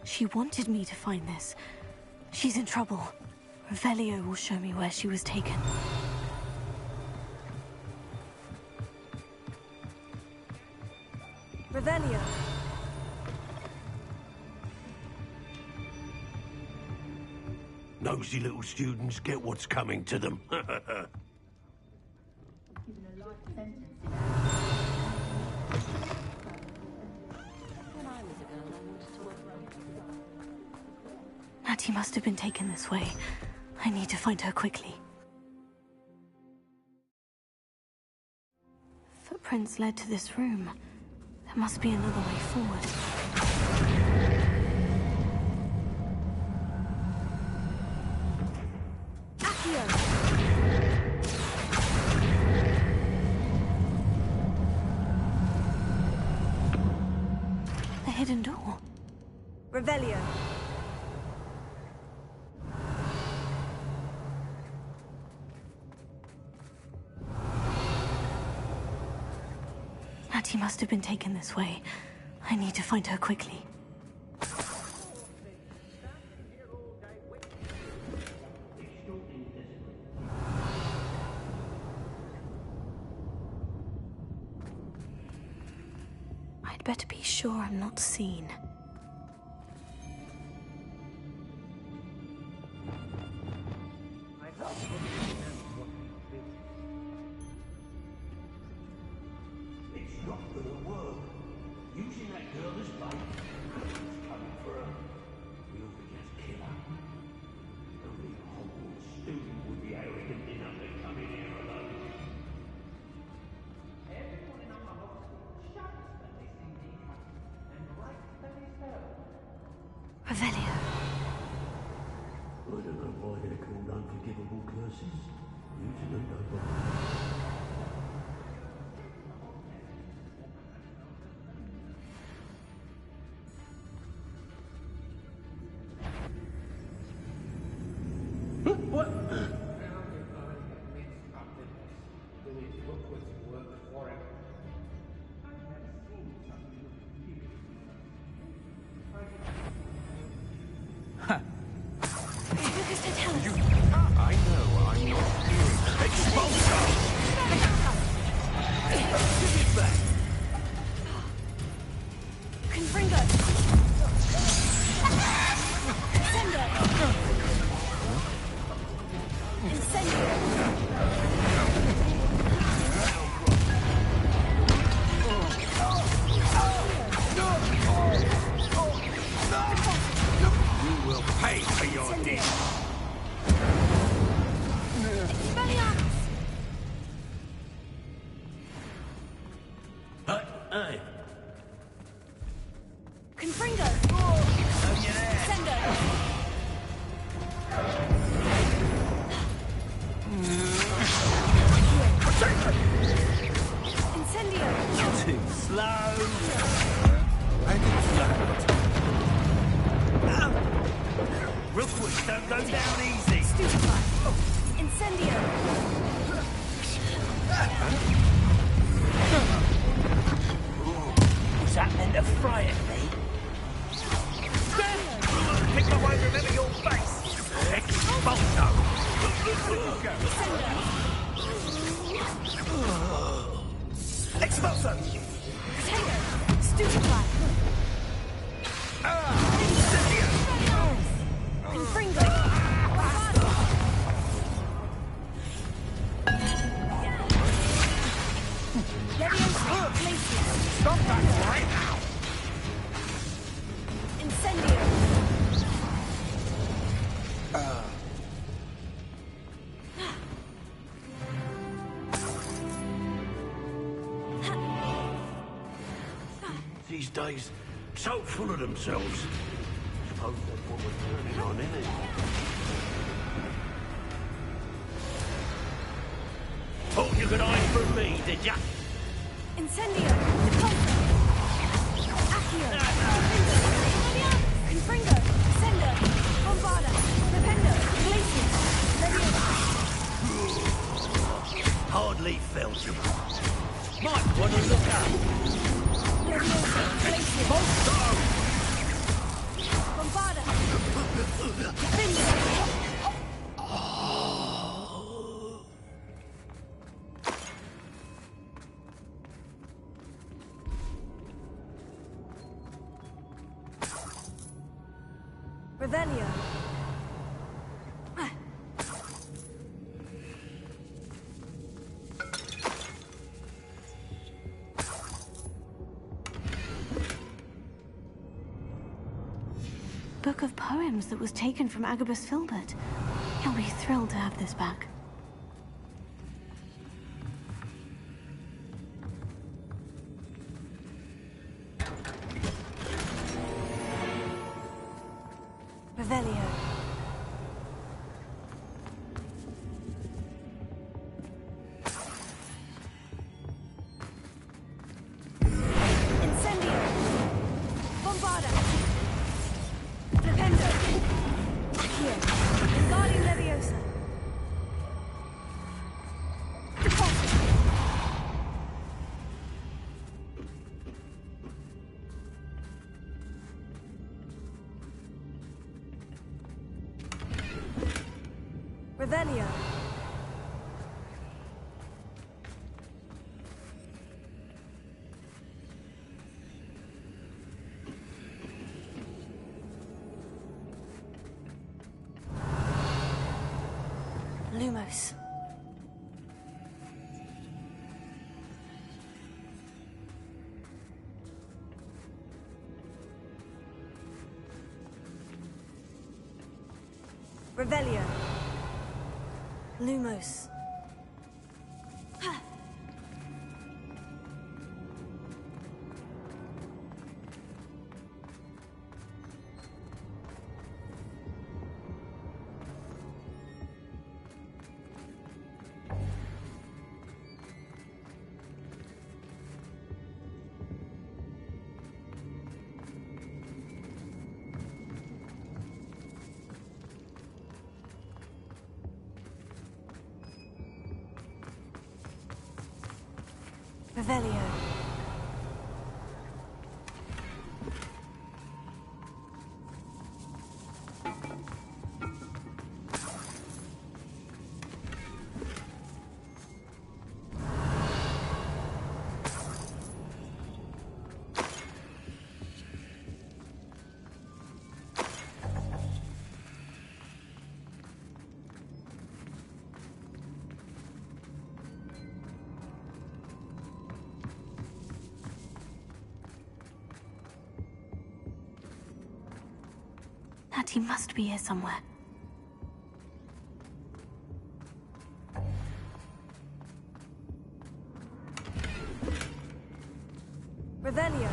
Speaker 2: She wanted me to find this. She's in trouble. Revelio will show me where she was taken. Revelio.
Speaker 7: Nosy little students get what's coming to them.
Speaker 2: Natty must have been taken this way. I need to find her quickly. Footprints led to this room. There must be another way forward. The hidden door.
Speaker 10: Revelio.
Speaker 2: Natty must have been taken this way. I need to find her quickly. I'd better be sure I'm not seen.
Speaker 7: It's not gonna work. Using that girl as bait. It's coming for her. We'll just kill her. Only a Hogwarts student would be arrogant enough to come in here alone. Everyone in our house shouts when they see me come, and right that is hell.
Speaker 2: Revelio.
Speaker 7: I don't know why they're called unforgivable curses. Using them don't bother. What? I know I'm not doing Expulso! Give it back!
Speaker 10: Confringo. Sendo. Incendio.
Speaker 7: You will pay for your deed! Hey!
Speaker 10: Confringo. Sendo. Incendio.
Speaker 7: Too slow! Rookwoods don't go down easy!
Speaker 10: Stupefy. Incendio.
Speaker 4: Was that meant to frighten me?
Speaker 7: Pick my way, remember your face! Expulso! Expulso!
Speaker 10: Potato. Stupefy. Confringo. Leviosa. Glacius.
Speaker 7: Stop that right now!
Speaker 10: Incendio.
Speaker 7: These days, so full of themselves. Suppose that's what we're turning on, isn't it? Thought you could hide from me, did ya?
Speaker 10: Incendio. Accio. Confringo. Revelio.
Speaker 2: Book of poems that was taken from Agabus Filbert. He'll be thrilled to have this back.
Speaker 10: Revelio. Incendio. Bombarda. Flipendo. Accio. Wingardium Leviosa. Deposit. Revelio.
Speaker 2: Lumos.
Speaker 10: Revelio. Lumos. Revelio.
Speaker 2: Natty must be here somewhere.
Speaker 10: Revelio.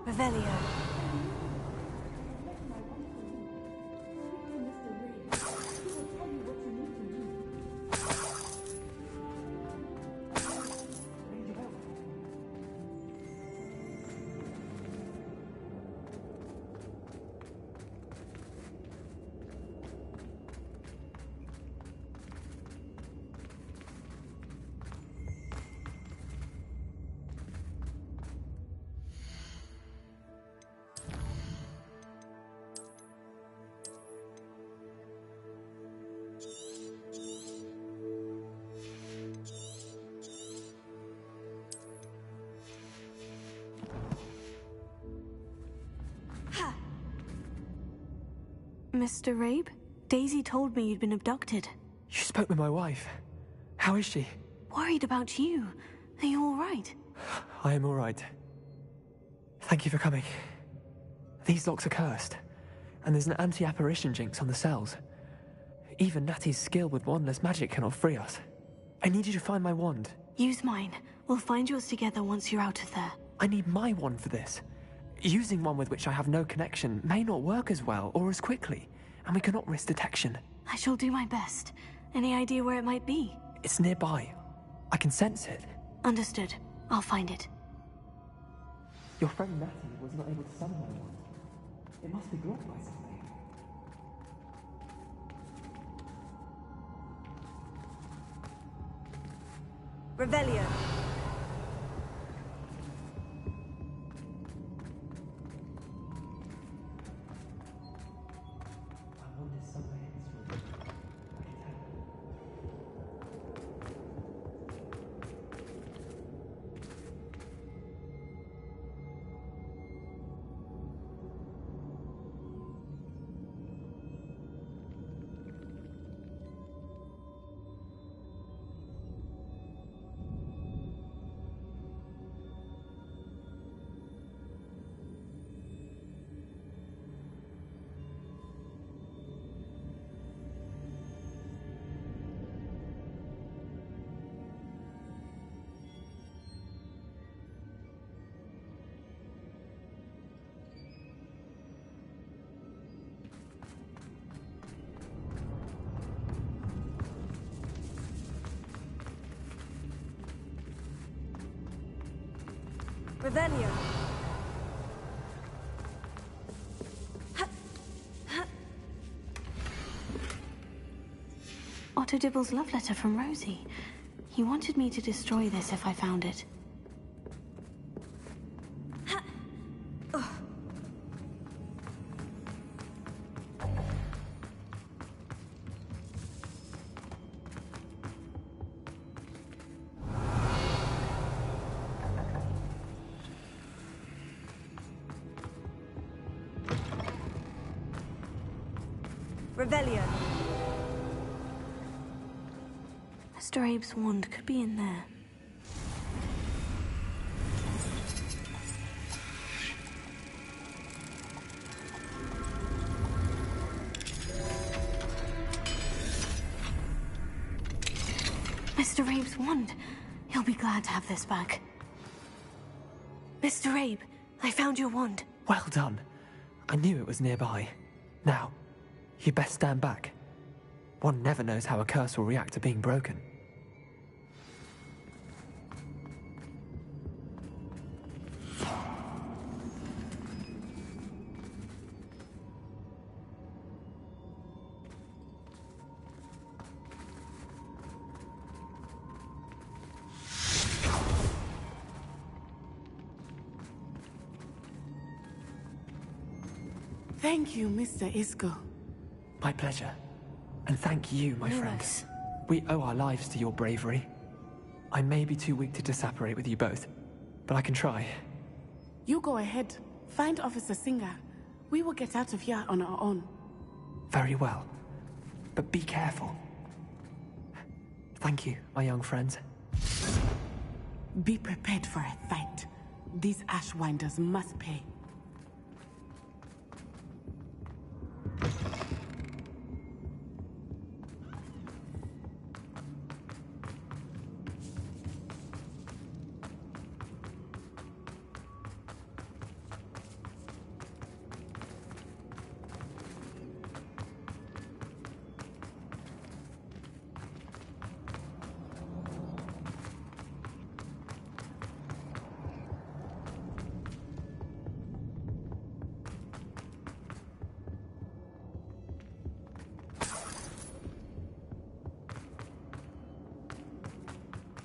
Speaker 10: Revelio.
Speaker 2: Mr. Rabe? Daisy told me you'd been abducted.
Speaker 11: You spoke with my wife. How is she?
Speaker 2: Worried about you. Are you all right?
Speaker 11: I am all right. Thank you for coming. These locks are cursed, and there's an anti-apparition jinx on the cells. Even Natty's skill with wandless magic cannot free us. I need you to find my wand.
Speaker 2: Use mine. We'll find yours together once you're out of there.
Speaker 11: I need my wand for this. Using one with which I have no connection may not work as well or as quickly, and we cannot risk detection.
Speaker 2: I shall do my best. Any idea where it might be?
Speaker 11: It's nearby. I can sense it.
Speaker 2: Understood. I'll find it.
Speaker 11: Your friend Natty was not able to summon anyone. It must be blocked by something.
Speaker 10: Revelio.
Speaker 11: I wonder somewhere in this room. I can tell.
Speaker 10: Revelio.
Speaker 2: Otto Dibble's love letter from Rosie. He wanted me to destroy this if I found it.
Speaker 10: Revelio.
Speaker 2: Mr. Abe's wand could be in there. Mr. Abe's wand. He'll be glad to have this back. Mr. Abe, I found your wand.
Speaker 11: Well done. I knew it was nearby. Now, you best stand back. One never knows how a curse will react to being broken.
Speaker 9: Thank you, Mr. Isco.
Speaker 11: My pleasure. And thank you, my friend.
Speaker 2: Lewis.
Speaker 11: We owe our lives to your bravery. I may be too weak to disapparate with you both, but I can try.
Speaker 9: You go ahead. Find Officer Singer. We will get out of here on our own.
Speaker 11: Very well. But be careful. Thank you, my young friends.
Speaker 9: Be prepared for a fight. These Ashwinders must pay.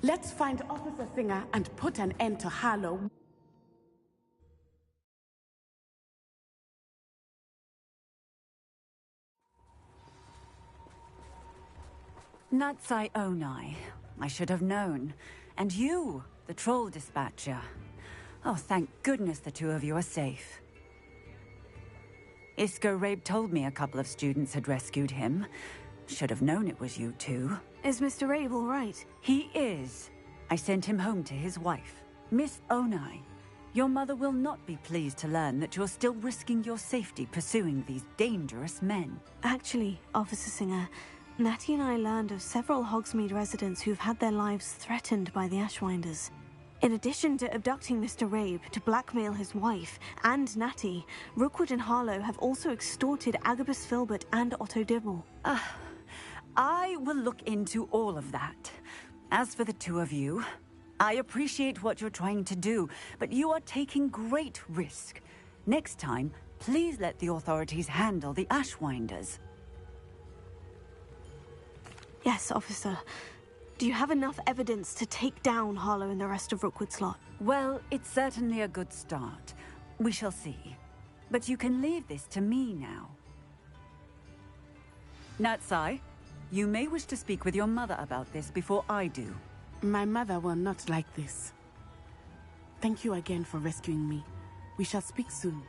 Speaker 9: Let's find Officer Singer and put an end to Harlow.
Speaker 12: Natsai Onai. I should have known. And you, the troll dispatcher. Oh, thank goodness the two of you are safe. Isco Rabe told me a couple of students had rescued him. Should have known it was you two.
Speaker 2: Is Mr. Abe all right?
Speaker 12: He is. I sent him home to his wife. Miss Onai, your mother will not be pleased to learn that you're still risking your safety pursuing these dangerous men.
Speaker 2: Actually, Officer Singer, Natty and I learned of several Hogsmeade residents who've had their lives threatened by the Ashwinders. In addition to abducting Mr. Rabe to blackmail his wife and Natty, Rookwood and Harlow have also extorted Agabus Filbert and Otto Dibble.
Speaker 12: I will look into all of that. As for the two of you, I appreciate what you're trying to do, but you are taking great risk. Next time, please let the authorities handle the Ashwinders.
Speaker 2: Yes, officer. Do you have enough evidence to take down Harlow and the rest of Rookwood's lot?
Speaker 12: Well, it's certainly a good start. We shall see. But you can leave this to me now. Natsai, you may wish to speak with your mother about this before I do.
Speaker 9: My mother will not like this. Thank you again for rescuing me. We shall speak soon.